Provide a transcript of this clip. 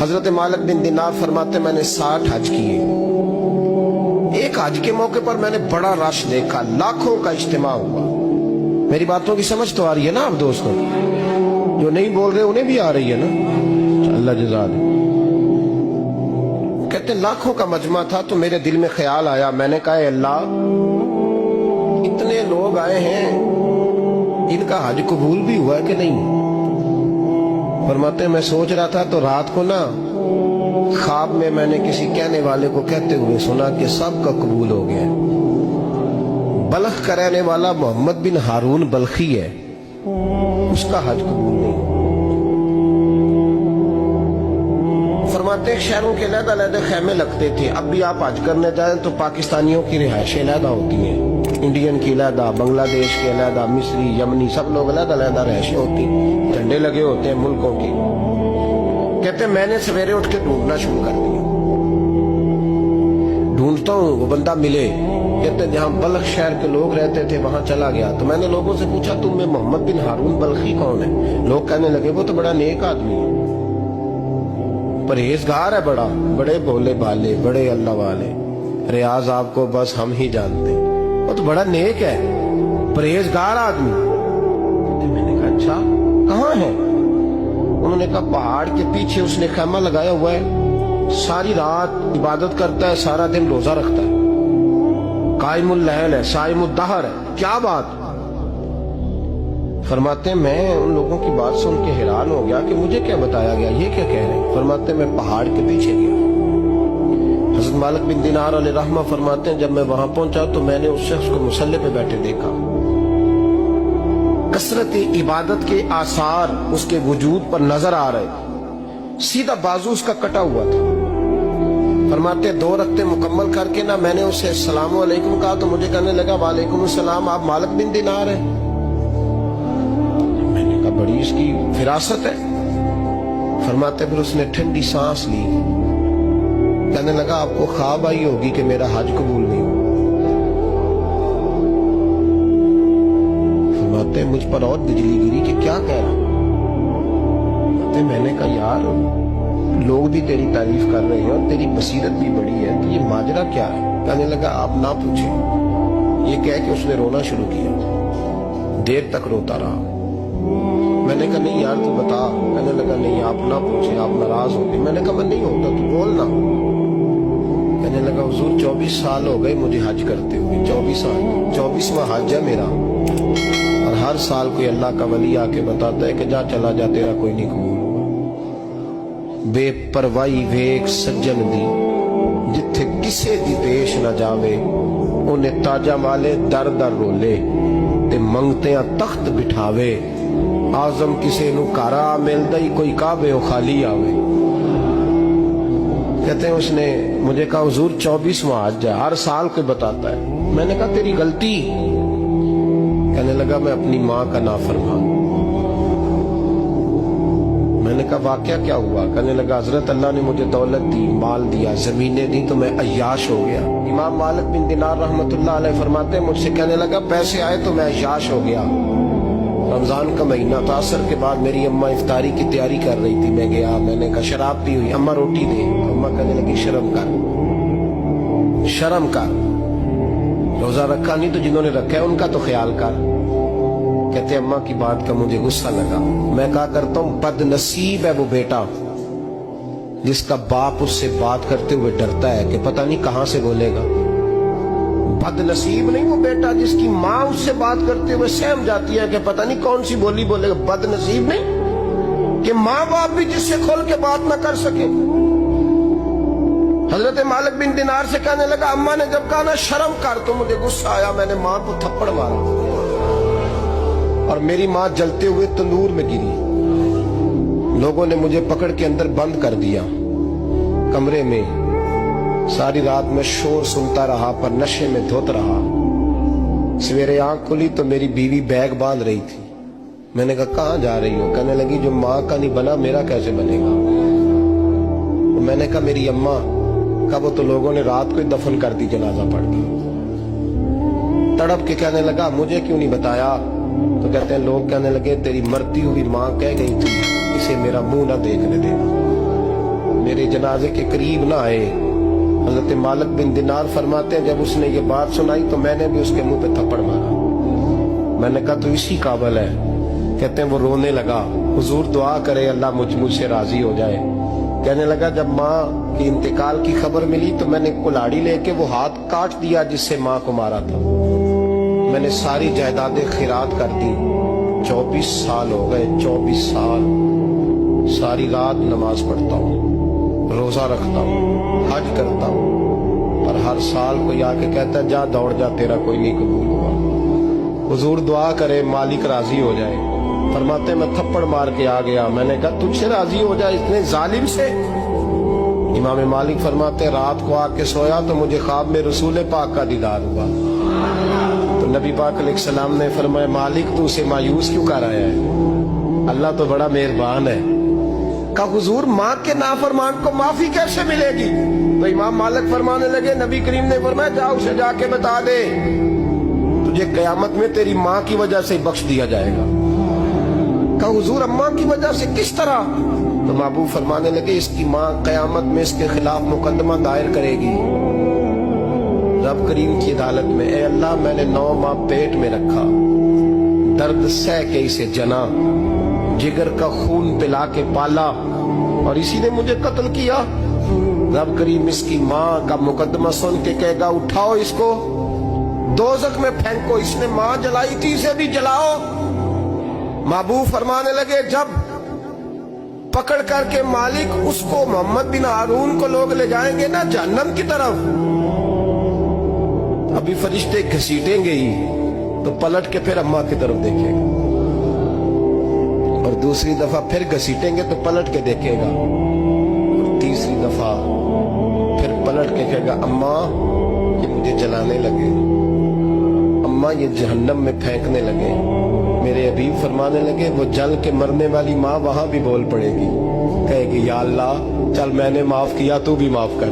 حضرت مالک بن دینار فرماتے मैंने 60 हज किए। एक हज के मौके पर मैंने बड़ा रश देखा, लाखों का इज्तिमा हुआ। मेरी बातों की समझ तो आ रही है ना आप दोस्तों? जो नहीं बोल रहे उन्हें भी आ रही है ना? अल्लाह जज़ा दे। कहते लाखों का मजमा था तो मेरे दिल में ख्याल आया, मैंने कहा अल्लाह इतने लोग आए हैं, इनका हज कबूल भी हुआ है कि नहीं? फरमाते मैं सोच रहा था तो रात को ना ख्वाब में मैंने किसी कहने वाले को कहते हुए सुना कि सबका कबूल हो गया। बल्ख का रहने वाला मोहम्मद बिन हारून बल्खी है, उसका हज कबूल नहीं। फरमाते शहरों के अलग-अलग खैमे लगते थे। अब भी आप हज करने जाएं तो पाकिस्तानियों की रिहायशें अलग होती हैं, इंडियन की अलग, बांग्लादेश के अलग, मिस्री, यमनी, सब लोग अलग-अलग रिहायशें होती हैं, झंडे लगे होते हैं मुल्कों की। कहते मैंने सवेरे उठ के ढूंढना शुरू कर दिया, ढूंढता हूँ वो बंदा मिले। कहते जहाँ बल्ख शहर के लोग रहते थे वहां चला गया तो मैंने लोगों से पूछा तुम में मोहम्मद बिन हारून बल्खी कौन है? लोग कहने लगे वो तो बड़ा नेक आदमी है, परहेजगार है, बड़े भोले भाले, बड़े अल्लाह वाले, रियाज आपको बस हम ही जानते हैं, वो तो बड़ा नेक है, परहेजगार आदमी। मैंने कहा अच्छा कहाँ है? उन्होंने कहा पहाड़ के पीछे उसने खैमा लगाया हुआ है, सारी रात इबादत करता है, सारा दिन रोजा रखता है, कायमुल लैल है, साइमुद दहर है। क्या बात? फरमाते मैं उन लोगों की बात सुन के हैरान हो गया कि मुझे क्या बताया गया, ये क्या कह रहे हैं? फरमाते मैं पहाड़ के पीछे गया। हज़रत मालिक बिन दीनार अलैहि रहमा फरमाते हैं जब मैं वहां पहुंचा तो मैंने उस शख्स को मुसल्ले पे बैठे देखा, कसरत इबादत के आसार उसके वजूद पर नजर आ रहे, सीधा बाजू उसका कटा हुआ था। फरमाते 2 रक्ते मुकम्मल करके ना मैंने उसे अस्सलामु अलैकुम कहा तो मुझे कहने लगा वालेकुम अस्सलाम, आप मालिक बिन दीनार हैं? मैंने कहा बड़ी इसकी फिरासत है। फरमाते फिर उसने ठंडी सांस ली, कहने लगा आपको ख्वाब आई होगी कि मेरा हज कबूल नहीं हुआ। फरमाते मुझ पर और बिजली गिरी कि क्या कह रहा? मैंने कहा यार लोग भी तेरी तारीफ कर रहे हैं और तेरी बसीरत भी बड़ी है, तो ये माजरा क्या है? कहने लगा आप ना पूछे। ये कह के उसने रोना शुरू किया, देर तक रोता रहा। मैंने कहा नहीं यार तू बता। कहने लगा नहीं आप ना पूछे, आप नाराज हो गए। मैंने कहा मैं नहीं होता, तू बोलना। कहने लगा हुजूर 24 साल हो गए मुझे हज करते हुए, 24 साल, 24वां हज है मेरा, और हर साल कोई अल्लाह का वली आके बताता है कि जा चला जा तेरा कोई नहीं कबूल। बेपरवाही वेख सज्जन दी, जिथे किसे दी पेश न जावे, उन्हें ताजा वाले दर दर रोले ते मंगतियां तख्त बिठावे। आजम किसे नु कारा मिलदा ही कोई काबे ओ खाली आवे। कहते हैं उसने मुझे कहा हुजूर 24वां हज है, हर साल कोई बताता है। मैंने कहा तेरी गलती। कहने लगा मैं अपनी माँ का नाफरमान। मैंने कहा वाकया क्या हुआ? कहने लगा हजरत अल्लाह ने मुझे दौलत दी, माल दिया, जमीनें दी तो मैं अय्याश हो गया। इमाम मालिक बिन दीनार रहमतुल्लाह अलैह फरमाते हैं मुझसे कहने लगा पैसे आए तो मैं अय्याश हो गया। रमजान का महीना था, असर के बाद मेरी अम्मा इफ्तारी की तैयारी कर रही थी, मैं गया, मैंने कहा शराब पी हुई, अम्मा रोटी दे। तो अम्मा कहने लगी शर्म कर, शर्म कर, रोजा रखा नहीं तो जिन्होंने रखा है उनका तो ख्याल कर। कहते अम्मा की बात का मुझे गुस्सा लगा। मैं कहा करता हूं बदनसीब है वो बेटा जिसका बाप उससे बात करते हुए डरता है कि पता नहीं कहां से बोलेगा। बदनसीब नहीं वो बेटा जिसकी माँ उससे बात करते हुए सहम जाती है कि पता नहीं कौन सी बोली बोलेगा। बदनसीब नहीं कि माँ बाप भी जिससे खोल के बात ना कर सके। हजरत मालिक बिन दीनार से कहने लगा अम्मा ने जब कहा ना शर्म कर तो मुझे गुस्सा आया, मैंने माँ को थप्पड़ मारा और मेरी माँ जलते हुए तंदूर में गिरी। लोगों ने मुझे पकड़ के अंदर बंद कर दिया कमरे में। सारी रात मैं शोर सुनता रहा पर नशे में धोत रहा। सवेरे आंख खुली तो मेरी बीवी बैग बांध रही थी। मैंने कहा कहाँ जा रही हो? कहने लगी जो माँ का नहीं बना मेरा कैसे बनेगा? तो मैंने कहा मेरी अम्मा का वो तो लोगों ने रात को ही दफन कर दी जनाजा पढ़ के। तड़प के कहने लगा मुझे क्यों नहीं बताया? तो कहते हैं लोग कहने लगे तेरी मरती हुई माँ कह गई थी इसे मेरा मुंह ना देखने देना। میرے جنازے کے قریب نہ آئے. حضرت مالک بن دینار فرماتے ہیں جب اس نے یہ بات سنائی تو میں نے بھی اس کے منہ پہ تھپڑ مارا. میں نے کہا تو اسی قابل ہے. کہتے ہیں وہ رونے لگا, حضور دعا کرے اللہ مجھ سے راضی ہو جائے. کہنے لگا جب ماں کی انتقال کی خبر ملی تو میں نے کلاڑی لے کے وہ ہاتھ کاٹ دیا جس سے ماں کو مارا تھا. میں نے ساری جائیدادیں خیرات کر دی. 24 سال ہو گئے, 24 سال ساری رات نماز پڑھتا ہوں, روزہ رکھتا ہوں, حج کرتا ہوں, پر ہر سال کوئی آ کے کہتا ہے جا دوڑ جا تیرا کوئی نہیں قبول ہوا. حضور دعا کرے مالک راضی ہو جائے. فرماتے میں تھپڑ مار کے آ گیا. میں نے کہا تجھ سے راضی ہو جائے اتنے ظالم سے. امام مالک فرماتے رات کو آ کے سویا تو مجھے خواب میں رسول پاک کا دیدار ہوا. تو نبی پاک علیہ السلام نے فرمایا مالک تو اسے مایوس کیوں کر رہا ہے, اللہ تو بڑا مہربان ہے. کہا حضور ماں کے نافرمان کو معافی کیسے ملے گی؟ تو امام مالک فرمانے لگے نبی کریم نے فرمایا جا اسے جا کے بتا دے تجھے قیامت میں تیری ماں کی وجہ سے بخش دیا جائے گا. کہا حضور اماں کی وجہ سے کس طرح؟ تو محبوب فرمانے لگے اس کی ماں قیامت میں اس کے خلاف مقدمہ دائر کرے گی رب کریم کی عدالت میں, اے اللہ میں نے 9 ماہ پیٹ میں رکھا, درد سہ کے اسے جنا, جگر کا خون پلا کے پالا اور اسی نے مجھے قتل کیا. رب کریم اس کی ماں کا مقدمہ سن کے کہے گا اٹھاؤ اس کو دوزخ میں پھینکو, اس نے ماں جلائی تھی اسے بھی جلاؤ. محبوب فرمانے لگے جب پکڑ کر کے مالک اس کو محمد بن ہارون کو لوگ لے جائیں گے نا جہنم کی طرف, ابھی فرشتے گھسیٹیں گے ہی تو پلٹ کے پھر اماں کی طرف دیکھے گا, اور دوسری دفعہ پھر گھسیٹیں گے تو پلٹ کے دیکھے گا, اور تیسری دفعہ پھر پلٹ کے کہے گا اماں یہ مجھے جلانے لگے, اماں یہ جہنم میں پھینکنے لگے. میرے حبیب فرمانے لگے وہ جل کے مرنے والی ماں وہاں بھی بول پڑے گی, کہے گی یا اللہ چل میں نے معاف کیا تو بھی معاف کر.